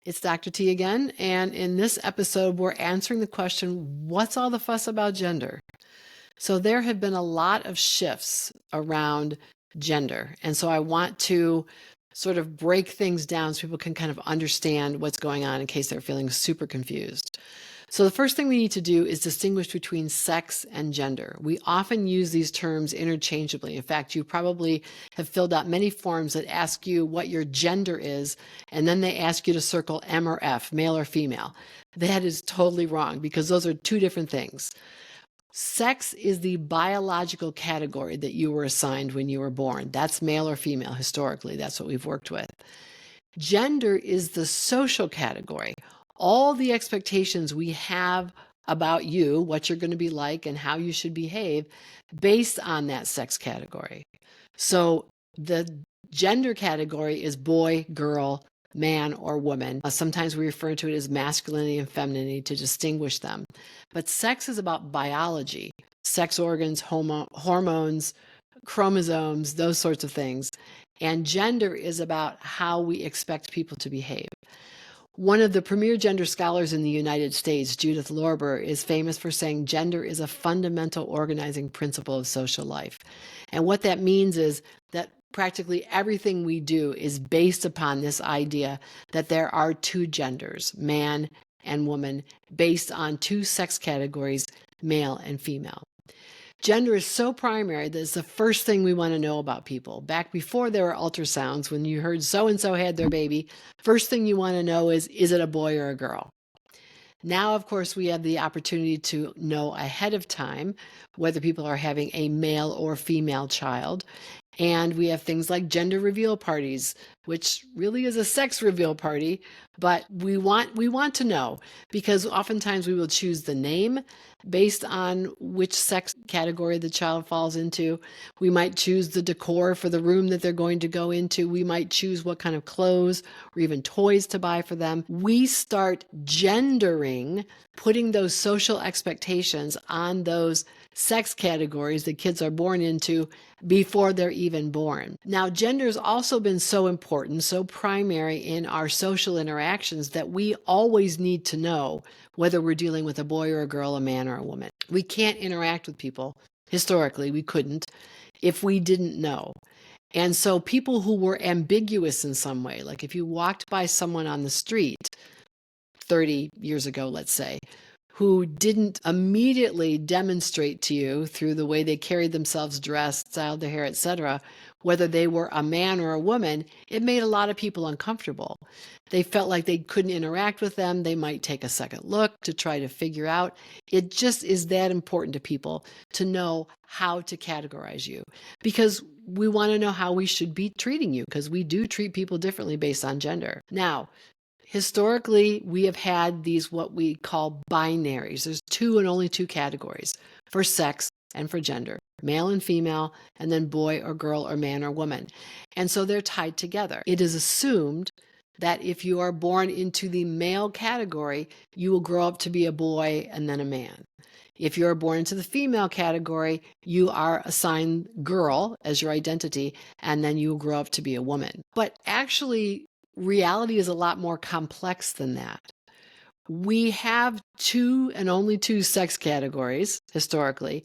It's Dr. T again, and in this episode, we're answering the question, what's all the fuss about gender? So there have been a lot of shifts around gender, and so I want to sort of break things down so people can kind of understand what's going on in case they're feeling super confused. So the first thing we need to do is distinguish between sex and gender. We often use these terms interchangeably. In fact, you probably have filled out many forms that ask you what your gender is, and then they ask you to circle M or F, male or female. That is totally wrong because those are two different things. Sex is the biological category that you were assigned when you were born. That's male or female historically. That's what we've worked with. Gender is the social category. All the expectations we have about you, what you're going to be like, and how you should behave based on that sex category. So the gender category is boy, girl, man, or woman. Sometimes we refer to it as masculinity and femininity to distinguish them. But sex is about biology, sex organs, hormones, chromosomes, those sorts of things. And gender is about how we expect people to behave. One of the premier gender scholars in the United States, Judith Lorber, is famous for saying gender is a fundamental organizing principle of social life. And what that means is that practically everything we do is based upon this idea that there are two genders, man and woman, based on two sex categories, male and female. Gender is so primary that it's the first thing we want to know about people. Back before there were ultrasounds, when you heard so-and-so had their baby, first thing you want to know is it a boy or a girl? Now, of course, we have the opportunity to know ahead of time whether people are having a male or female child. And we have things like gender reveal parties, which really is a sex reveal party, but we want to know because oftentimes we will choose the name based on which sex category the child falls into. We might choose the decor for the room that they're going to go into. We might choose what kind of clothes or even toys to buy for them. We start gendering, putting those social expectations on those sex categories that kids are born into before they're even born. Now, gender has also been so important, so primary in our social interactions that we always need to know whether we're dealing with a boy or a girl, a man or a woman. We can't interact with people. Historically, we couldn't if we didn't know. And so people who were ambiguous in some way, like if you walked by someone on the street 30 years ago, let's say, who didn't immediately demonstrate to you through the way they carried themselves, dressed, styled their hair, etc., whether they were a man or a woman, it made a lot of people uncomfortable. They felt like they couldn't interact with them. They might take a second look to try to figure out. It just is that important to people to know how to categorize you because we want to know how we should be treating you because we do treat people differently based on gender. Now, historically, we have had these what we call binaries. There's two and only two categories for sex and for gender, male and female, and then boy or girl or man or woman. And so they're tied together. It is assumed that if you are born into the male category, you will grow up to be a boy and then a man. If you're born into the female category, you are assigned girl as your identity, and then you will grow up to be a woman. But actually, reality is a lot more complex than that. We have two and only two sex categories historically,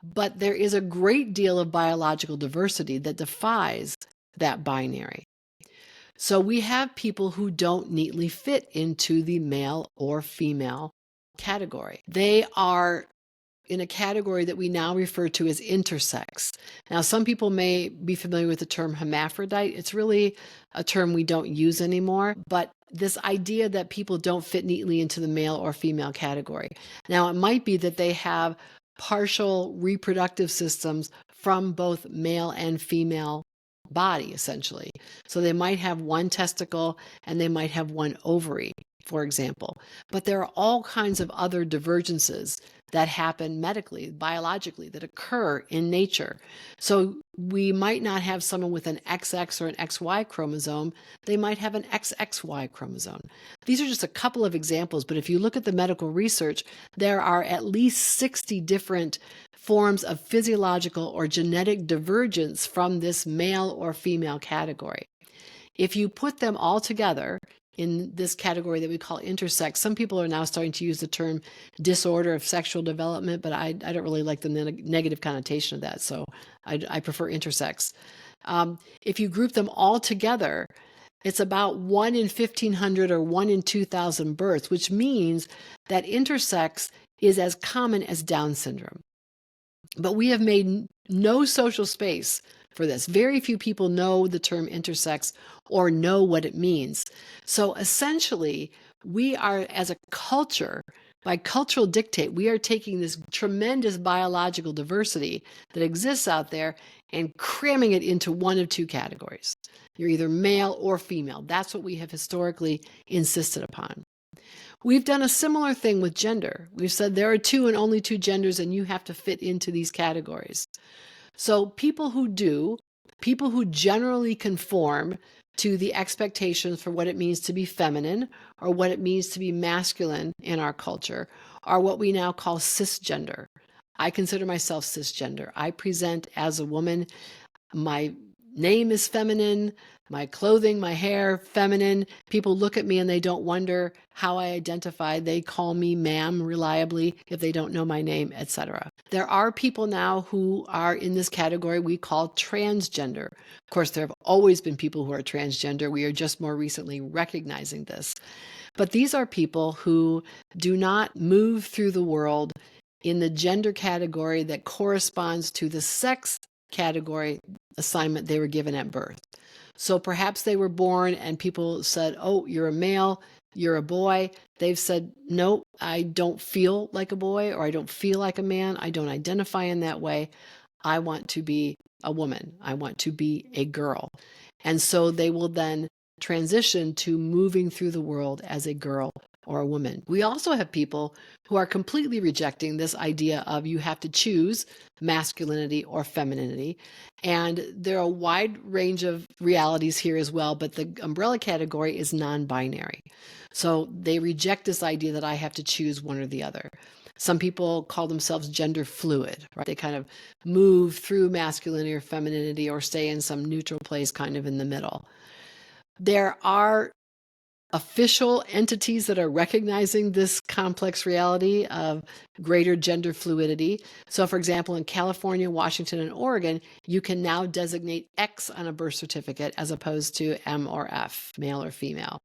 but there is a great deal of biological diversity that defies that binary. So we have people who don't neatly fit into the male or female category. They are in a category that we now refer to as intersex. Now, some people may be familiar with the term hermaphrodite. It's really a term we don't use anymore, but this idea that people don't fit neatly into the male or female category. Now, it might be that they have partial reproductive systems from both male and female body, essentially. So they might have one testicle and they might have one ovary, for example. But there are all kinds of other divergences that happen medically, biologically, that occur in nature. So we might not have someone with an XX or an XY chromosome. They might have an XXY chromosome. These are just a couple of examples, but if you look at the medical research, there are at least 60 different forms of physiological or genetic divergence from this male or female category. If you put them all together in this category that we call intersex, some people are now starting to use the term disorder of sexual development, but I don't really like the negative connotation of that, so I prefer intersex. If you group them all together, it's about 1 in 1,500 or 1 in 2,000 births, which means that intersex is as common as Down syndrome. But we have made no social space for this. Very few people know the term intersex or know what it means. So essentially, we are, as a culture, by cultural dictate, we are taking this tremendous biological diversity that exists out there and cramming it into one of two categories. You're either male or female. That's what we have historically insisted upon. We've done a similar thing with gender. We've said there are two and only two genders, and you have to fit into these categories. So people who generally conform to the expectations for what it means to be feminine or what it means to be masculine in our culture are what we now call cisgender. I consider myself cisgender. I present as a woman. My name is feminine, my clothing, my hair, feminine. People look at me and they don't wonder how I identify. They call me ma'am reliably if they don't know my name, etc. There are people now who are in this category we call transgender. Of course, there have always been people who are transgender. We are just more recently recognizing this. But these are people who do not move through the world in the gender category that corresponds to the sex category assignment they were given at birth. So perhaps they were born and people said, oh, you're a male, you're a boy. They've said, no, I don't feel like a boy, or I don't feel like a man. I don't identify in that way. I want to be a woman. I want to be a girl. And so they will then transition to moving through the world as a girl or a woman. We also have people who are completely rejecting this idea of you have to choose masculinity or femininity. And there are a wide range of realities here as well, but the umbrella category is non-binary. So they reject this idea that I have to choose one or the other. Some people call themselves gender fluid, right? They kind of move through masculinity or femininity or stay in some neutral place kind of in the middle. There are official entities that are recognizing this complex reality of greater gender fluidity. So, for example, in California, Washington, and Oregon, you can now designate X on a birth certificate as opposed to M or F, male or female.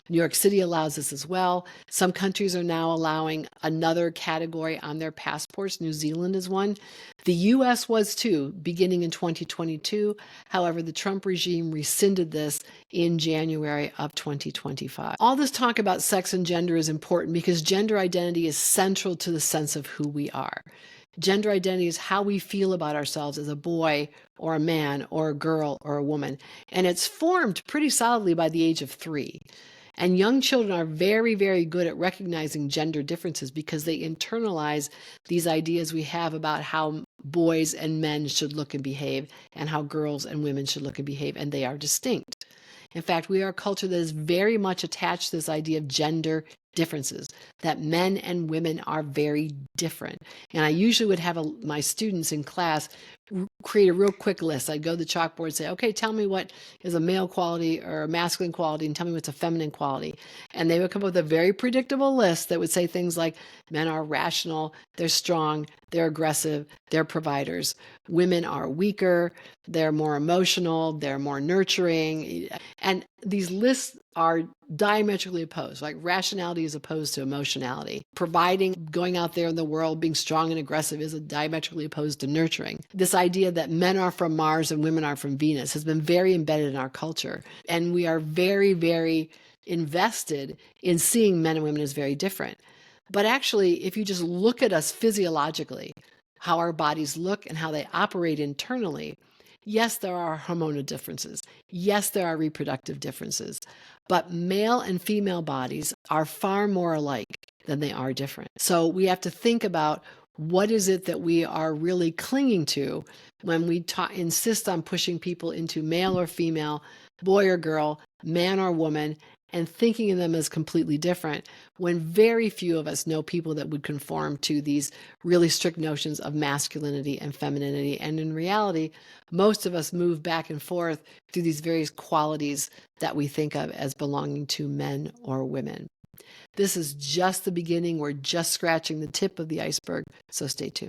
New York City allows this as well. Some countries are now allowing another category on their passports. New Zealand is one. The US was too, beginning in 2022. However, the Trump regime rescinded this in January of 2025. All this talk about sex and gender is important because gender identity is central to the sense of who we are. Gender identity is how we feel about ourselves as a boy or a man or a girl or a woman. And it's formed pretty solidly by the age of 3. And young children are very, very good at recognizing gender differences because they internalize these ideas we have about how boys and men should look and behave and how girls and women should look and behave, and they are distinct. In fact, we are a culture that is very much attached to this idea of gender differences, that men and women are very different. And I usually would have my students in class create a real quick list. I'd go to the chalkboard and say, okay, tell me what is a male quality or a masculine quality and tell me what's a feminine quality. And they would come up with a very predictable list that would say things like men are rational, they're strong, they're aggressive, they're providers. Women are weaker, they're more emotional, they're more nurturing. And these lists are diametrically opposed, like rationality is opposed to emotionality. Providing, going out there in the world, being strong and aggressive is diametrically opposed to nurturing. This idea that men are from Mars and women are from Venus has been very embedded in our culture. And we are very, very invested in seeing men and women as very different. But actually, if you just look at us physiologically, how our bodies look and how they operate internally, yes, there are hormonal differences. Yes, there are reproductive differences. But male and female bodies are far more alike than they are different. So we have to think about what is it that we are really clinging to when we insist on pushing people into male or female, boy or girl, man or woman, and thinking of them as completely different, when very few of us know people that would conform to these really strict notions of masculinity and femininity. And in reality, most of us move back and forth through these various qualities that we think of as belonging to men or women. This is just the beginning. We're just scratching the tip of the iceberg, so stay tuned.